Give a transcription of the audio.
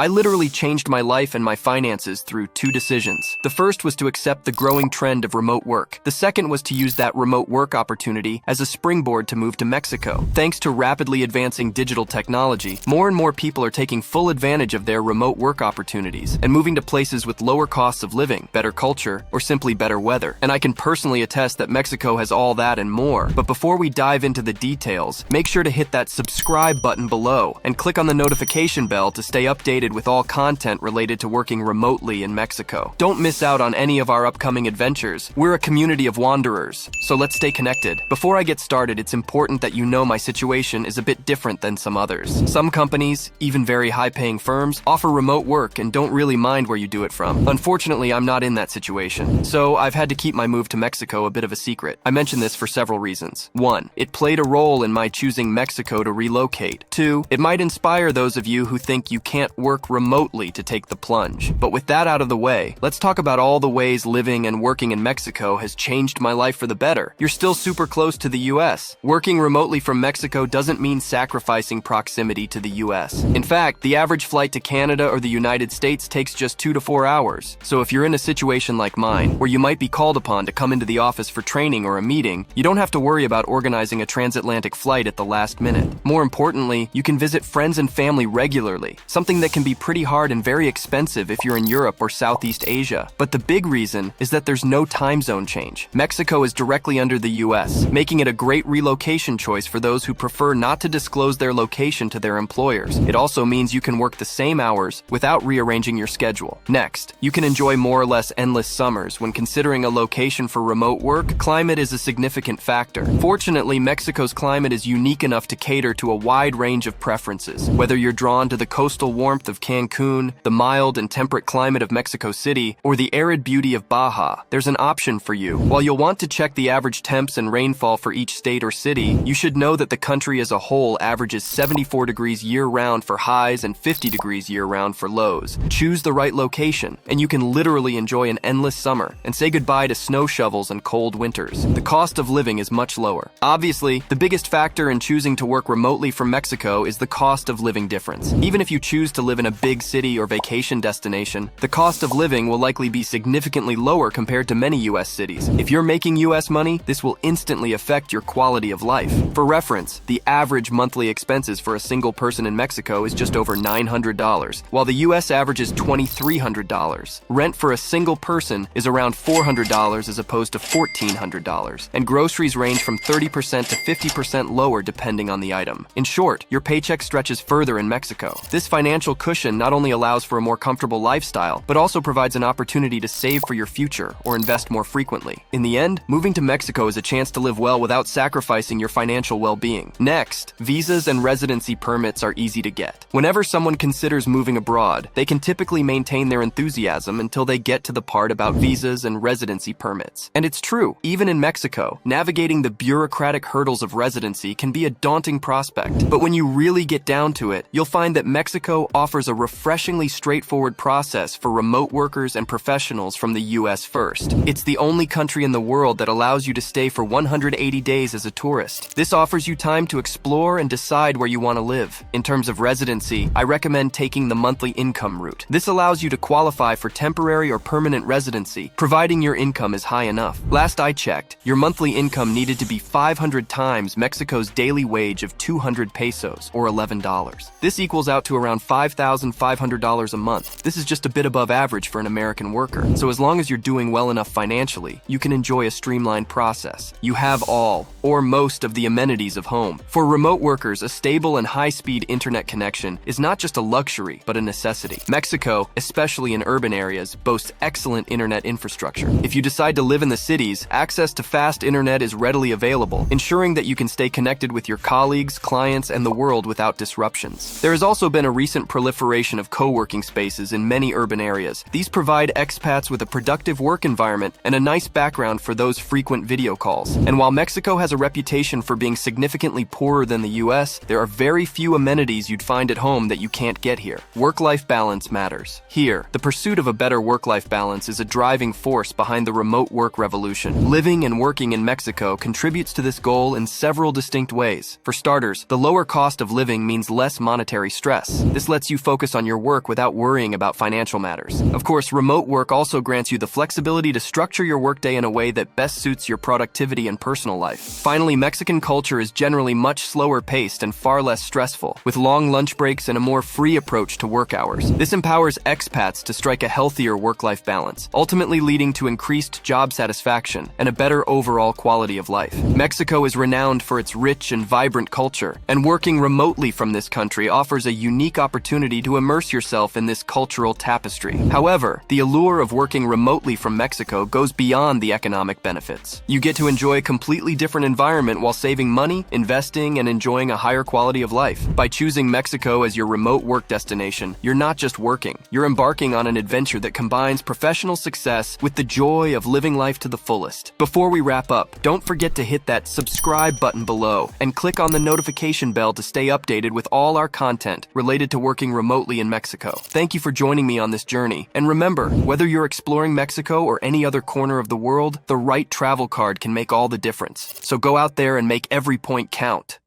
I literally changed my life and my finances through two decisions. The first was to accept the growing trend of remote work. The second was to use that remote work opportunity as a springboard to move to Mexico. Thanks to rapidly advancing digital technology, more and more people are taking full advantage of their remote work opportunities and moving to places with lower costs of living, better culture, or simply better weather. And I can personally attest that Mexico has all that and more. But before we dive into the details, make sure to hit that subscribe button below and click on the notification bell to stay updated with all content related to working remotely in Mexico. Don't miss out on any of our upcoming adventures. We're a community of wanderers, so let's stay connected. Before I get started, it's important that you know my situation is a bit different than some others. Some companies, even very high-paying firms, offer remote work and don't really mind where you do it from. Unfortunately, I'm not in that situation, so I've had to keep my move to Mexico a bit of a secret. I mention this for several reasons. 1. It played a role in my choosing Mexico to relocate. 2. It might inspire those of you who think you can't work remotely to take the plunge. But with that out of the way, let's talk about all the ways living and working in Mexico has changed my life for the better. You're still super close to the US. Working remotely from Mexico doesn't mean sacrificing proximity to the US. In fact, the average flight to Canada or the United States takes just 2 to 4 hours. So if you're in a situation like mine, where you might be called upon to come into the office for training or a meeting, you don't have to worry about organizing a transatlantic flight at the last minute. More importantly, you can visit friends and family regularly, something that can be pretty hard and very expensive if you're in Europe or Southeast Asia. But the big reason is that there's no time zone change. Mexico is directly under the US, making it a great relocation choice for those who prefer not to disclose their location to their employers. It also means you can work the same hours without rearranging your schedule. Next, you can enjoy more or less endless summers. When considering a location for remote work, climate is a significant factor. Fortunately, Mexico's climate is unique enough to cater to a wide range of preferences. Whether you're drawn to the coastal warmth of Cancun, the mild and temperate climate of Mexico City, or the arid beauty of Baja, there's an option for you. While you'll want to check the average temps and rainfall for each state or city, you should know that the country as a whole averages 74 degrees year-round for highs and 50 degrees year-round for lows. Choose the right location, and you can literally enjoy an endless summer and say goodbye to snow shovels and cold winters. The cost of living is much lower. Obviously, the biggest factor in choosing to work remotely from Mexico is the cost of living difference. Even if you choose to live in a big city or vacation destination, the cost of living will likely be significantly lower compared to many US cities. If you're making US money, this will instantly affect your quality of life. For reference, the average monthly expenses for a single person in Mexico is just over $900, while the US average is $2,300. Rent for a single person is around $400 as opposed to $1,400, and groceries range from 30% to 50% lower depending on the item. In short, your paycheck stretches further in Mexico. This financial cushion not only allows for a more comfortable lifestyle, but also provides an opportunity to save for your future or invest more frequently. In the end, moving to Mexico is a chance to live well without sacrificing your financial well-being. Next, visas and residency permits are easy to get. Whenever someone considers moving abroad, they can typically maintain their enthusiasm until they get to the part about visas and residency permits. And it's true, even in Mexico, navigating the bureaucratic hurdles of residency can be a daunting prospect. But when you really get down to it, you'll find that Mexico offers a refreshingly straightforward process for remote workers and professionals from the US first. It's the only country in the world that allows you to stay for 180 days as a tourist. This offers you time to explore and decide where you want to live. In terms of residency, I recommend taking the monthly income route. This allows you to qualify for temporary or permanent residency, providing your income is high enough. Last I checked, your monthly income needed to be 500 times Mexico's daily wage of 200 pesos, or $11. This equals out to around $5,500 a month. This is just a bit above average for an American worker. So as long as you're doing well enough financially, you can enjoy a streamlined process. You have all, or most, of the amenities of home. For remote workers, a stable and high-speed internet connection is not just a luxury, but a necessity. Mexico, especially in urban areas, boasts excellent internet infrastructure. If you decide to live in the cities, access to fast internet is readily available, ensuring that you can stay connected with your colleagues, clients, and the world without disruptions. There has also been a recent proliferation of co-working spaces in many urban areas. These provide expats with a productive work environment and a nice background for those frequent video calls. And while Mexico has a reputation for being significantly poorer than the US, there are very few amenities you'd find at home that you can't get here. Work-life balance matters. Here, the pursuit of a better work-life balance is a driving force behind the remote work revolution. Living and working in Mexico contributes to this goal in several distinct ways. For starters, the lower cost of living means less monetary stress. This lets you focus focus on your work without worrying about financial matters. Of course, remote work also grants you the flexibility to structure your workday in a way that best suits your productivity and personal life. Finally, Mexican culture is generally much slower paced and far less stressful, with long lunch breaks and a more free approach to work hours. This empowers expats to strike a healthier work-life balance, ultimately leading to increased job satisfaction and a better overall quality of life. Mexico is renowned for its rich and vibrant culture, and working remotely from this country offers a unique opportunity to immerse yourself in this cultural tapestry. However, the allure of working remotely from Mexico goes beyond the economic benefits. You get to enjoy a completely different environment while saving money, investing, and enjoying a higher quality of life. By choosing Mexico as your remote work destination, you're not just working, you're embarking on an adventure that combines professional success with the joy of living life to the fullest. Before we wrap up, don't forget to hit that subscribe button below and click on the notification bell to stay updated with all our content related to working remotely in Mexico. Thank you for joining me on this journey. And remember, whether you're exploring Mexico or any other corner of the world, the right travel card can make all the difference. So go out there and make every point count.